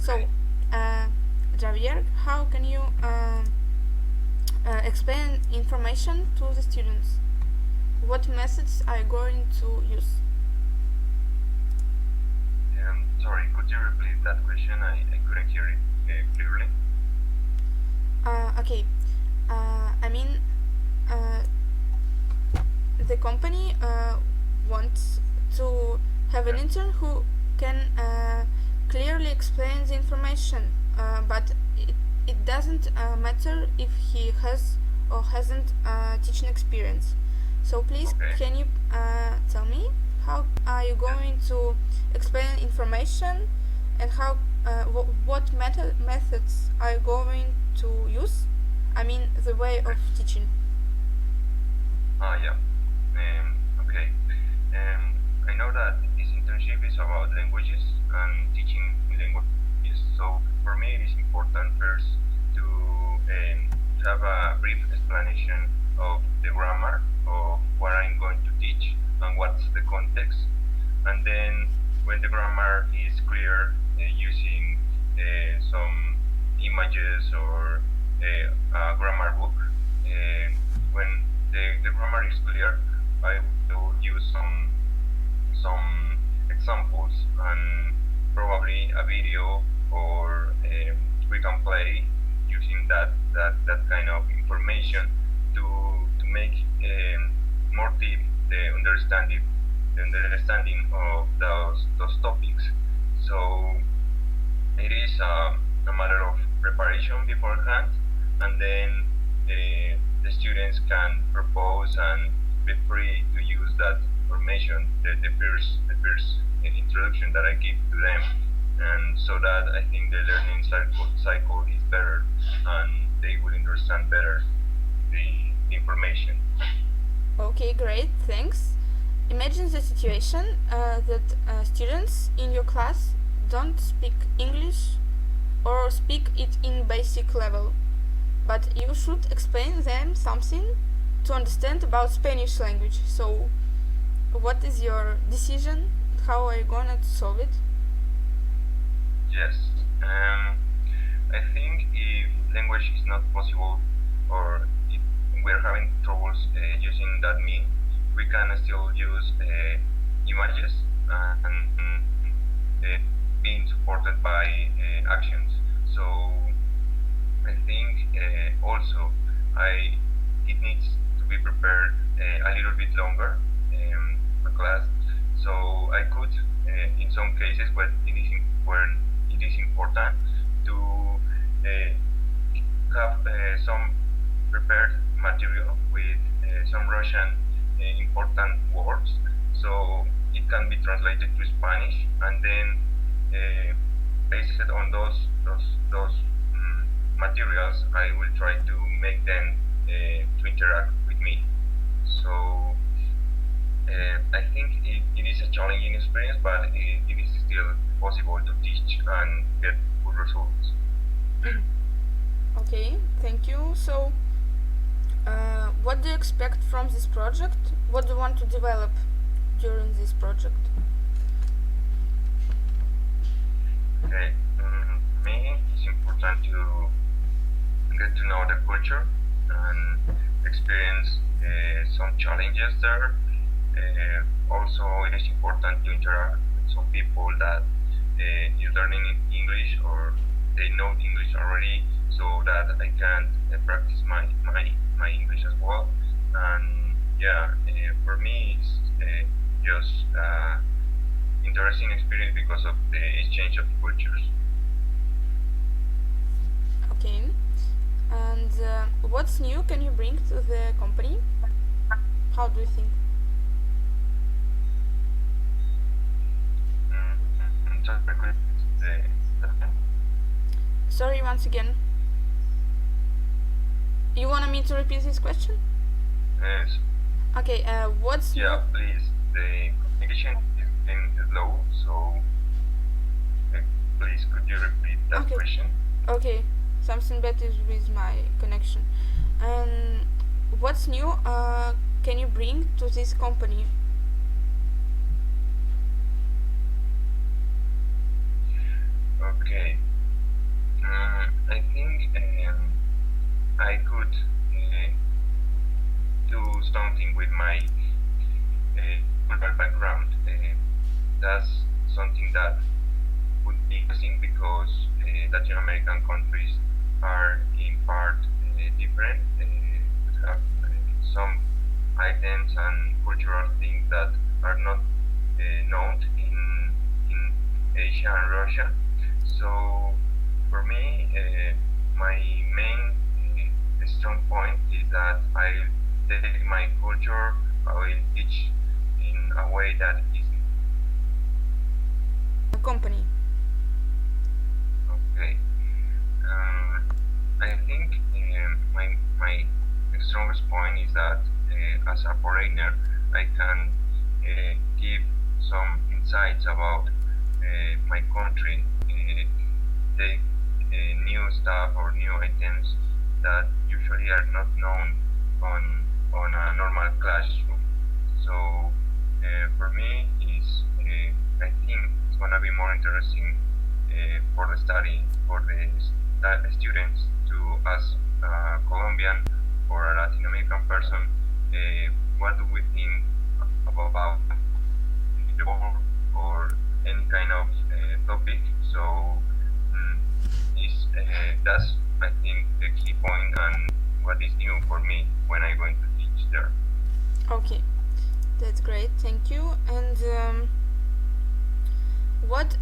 So, Okay. uh, Javier, how can you explain information to the students? What methods are you going to use? Sorry, could you repeat that question? I couldn't hear it clearly. Okay, I mean, uh, the company wants to have an Yeah. intern who can clearly explain the information, but it doesn't matter if he has or hasn't teaching experience. So please, Okay. can you tell me how are you Yes. going to explain information, and how what methods are you going to use? I mean, the way Okay. of teaching. Yeah. Okay. I know that this internship is about languages and teaching languages. So for me, it is important first to have a brief explanation of the grammar of what I'm going to teach and what's the context. And then when the grammar is clear, using some images or a grammar book, when the grammar is clear, I will use some examples and probably a video, or we can play using that kind of information to make more deep the understanding of those topics. So it is a matter of preparation beforehand, and then the students can propose and be free to use that information, the first introduction that I give to them, and so that I think the learning cycle is better, and they will understand better the information. Okay, great, thanks. Imagine the situation that students in your class don't speak English or speak it in basic level, but you should explain them something to understand about Spanish language. So, what is your decision? How are you gonna solve it? Yes. I think if language is not possible, or if we're having troubles using that mean, we can still use images and being supported by actions. So I think also I it needs to be prepared a little bit longer, a class. So I could, in some cases, but when it is important to have some prepared material with some Russian important words, so it can be translated to Spanish, and then based on those materials, I will try to make them to interact with me. So I think it is a challenging experience, but it is still possible to teach and get good results. Okay, thank you. So, what do you expect from this project? What do you want to develop during this project? Okay, me, it's important to get to know the culture and experience some challenges there. Also, it is important to interact with some people that is learning English, or they know English already, so that I can practice my English as well. And yeah, for me, it's just interesting experience because of the exchange of cultures. Okay, and what's new can you bring to the company? How do you think? So I could the Sorry, once again. You wanted me to repeat this question? yes. Okay, what's new? Yeah, please. The communication is getting low, so uh, please could you repeat that Okay, question? okay, something bad is with my connection. And what's new can you bring to this company? Okay. with my cultural background. That's something that would be interesting because Latin American countries are in part different. We have some items and cultural things that are not known in Asia and Russia. So for me, my main strong point is that I take my culture, I will teach in a way that is Company. okay. I think my strongest point is that as a foreigner, I can give some insights about my country, take new stuff or new items that usually are not known on a normal classroom. So for me, is I think it's gonna be more interesting for the study for the students to ask a Colombian or a Latin American person what do we think about the world or any kind of topic. So mm, is that's I think the key point and what is new for me when I'm going to teach there. Okay, that's great. Thank you. And what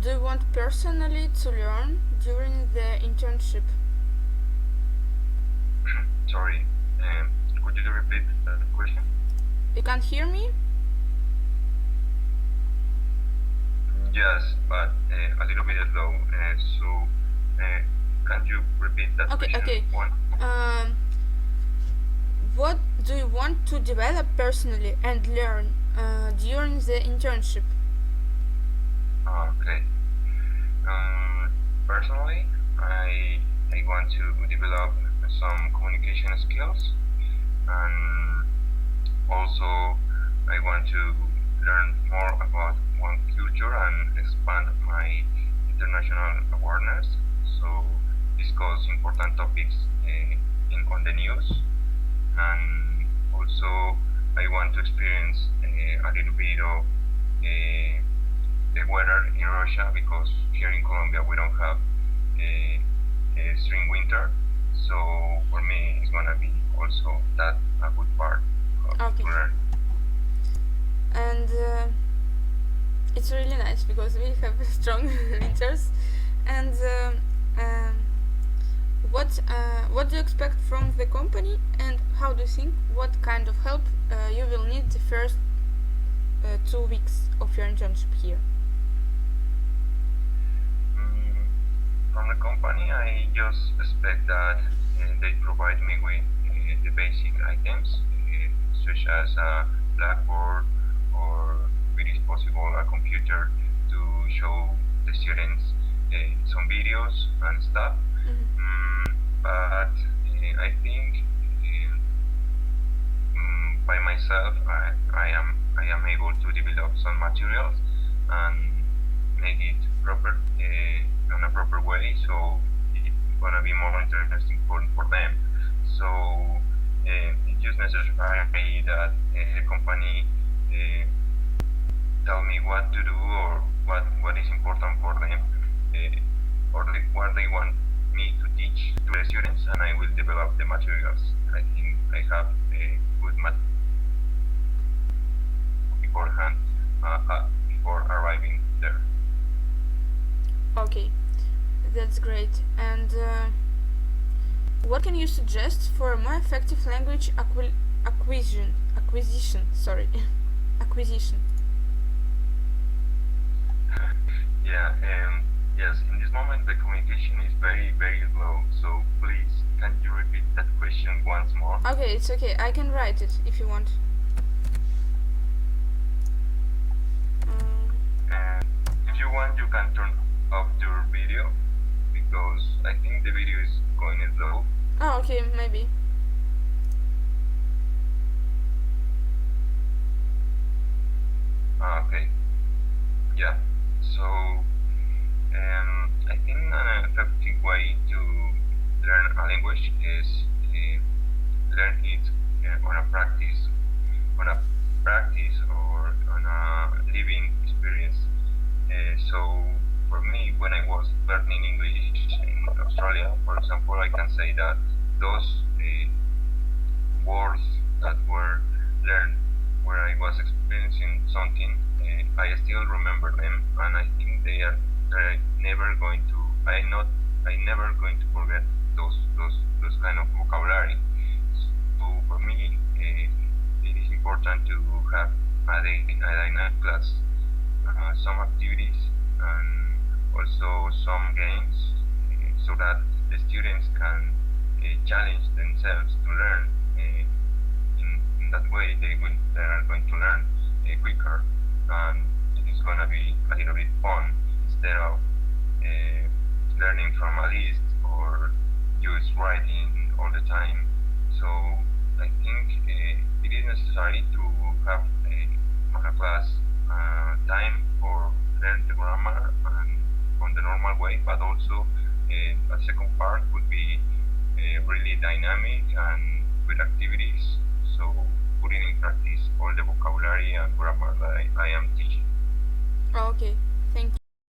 do you want personally to learn during the internship? Sorry, could you repeat that question? You can't hear me? Yes, but a little bit low. So, can you repeat that Okay, question okay. one? What do you want to develop personally and learn during the internship? Okay. Personally, I want to develop some communication skills, and also I want to learn more about one culture and expand my international awareness. So discuss important topics in on the news, and also I want to experience a little bit of the weather in Russia because here in Colombia we don't have spring winter. So for me, it's gonna be also that a good part of Okay. to learn. And it's really nice because we have strong winters. And what do you expect from the company, and how do you think what kind of help you will need the first 2 weeks of your internship here? From the company, I just expect that they provide me with the basic items, such as a blackboard or, if it is possible, a computer to show the students some videos and stuff. But I think by myself, I am able to develop some materials and make it proper in a proper way. So it's gonna be more interesting for them. So it's just necessary that the company tell me what to do or what is important for them or what they want me to teach to the students, and I will develop the materials. I think I have a good material beforehand before arriving there. Okay, that's great. And what can you suggest for a more effective language acquisition? Sorry, acquisition. Yeah, yes, in this moment the communication is very, very low. So please, can you repeat that question once more? Okay, it's okay. I can write it if you want. And if you want, you can turn off your video because I think the video is going slow. Oh, okay, maybe. Okay. Yeah. So, I think an effective way to learn a language is learn it on a practice when I was learning English in Australia, for example, I can say that those words that were learned where I was experiencing something, I still remember them, and I think they are never going to. I never going to forget those kind of vocabulary. So for me, it is important to have a dynamic class, some activities, and also some games, so that the students can challenge themselves to learn. In that way, they are going to learn quicker, and it is going to be a little bit fun instead of learning from a list or just writing all the time. So I think it is necessary to have a class time for learn the grammar and on the normal way, but also a second part would be really dynamic and with activities. So putting in practice all the vocabulary and grammar that I am teaching. Okay.